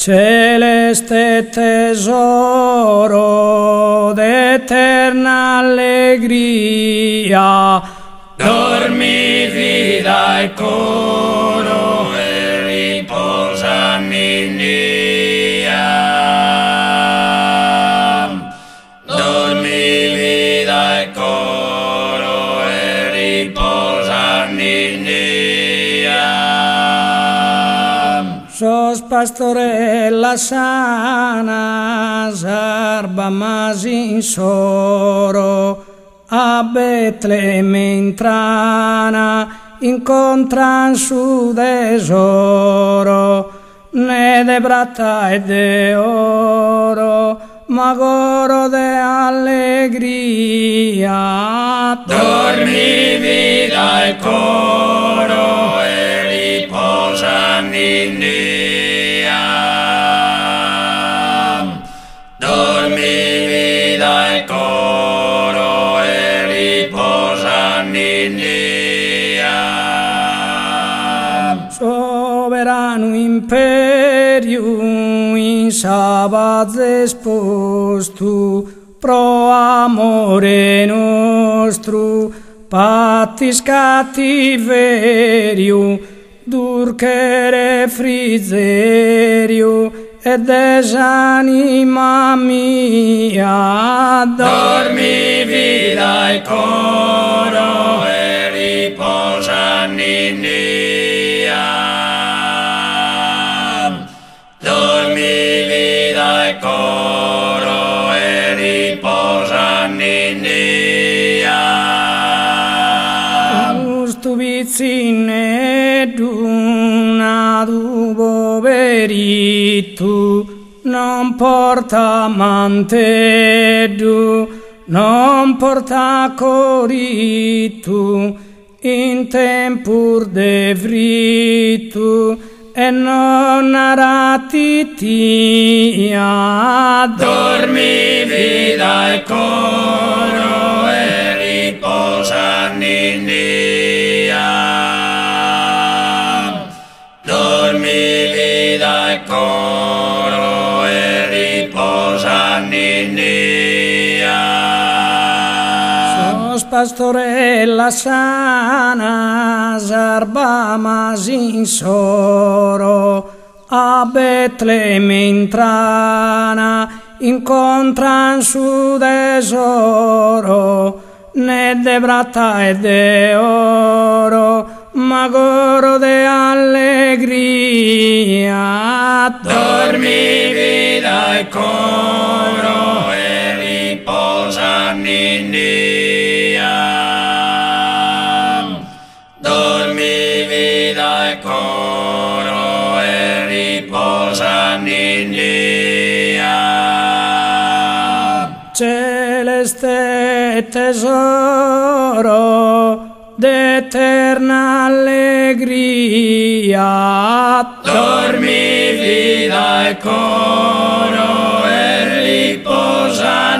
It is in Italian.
Celeste tesoro d'eterna allegria, dormi vida e coro e riposa Ninnia. Dormi vida e coro e riposa Ninnia. Sos pastorella sana, zarba masin soro, a Betlemme intrana, incontran su tesoro, ne de brata e de oro, magoro de allegria. Dormi vida e coro e riposa Ninnia. Dormi vida e coro e riposa Ninnia. Soberano imperium in sabat espostu, pro amore nostru pattis cattiverium, durcere frizerium, et desanima mia. Dormi vida e coro e riposa Ninnia. Dormi vida e coro e riposa Ninnia. Justu vicine d'una dubo veritu, non porta manteddu, non porta coritu, in tempur devritu, e non aratitia. Dormi vida e coro e riposa Ninnia. Dormi vida e coro e riposa Ninnia. Sos pastorella sana, zarba masin soro, a Betlemme intrana, incontran su tesoro, ne de brata e de oro, magoro de allegria. Dormi vida e coro e riposa Ninnia. Dormi vida e coro e riposa Ninnia. Celeste tesoro d'eterna allegria, Dormi vida e coro e riposa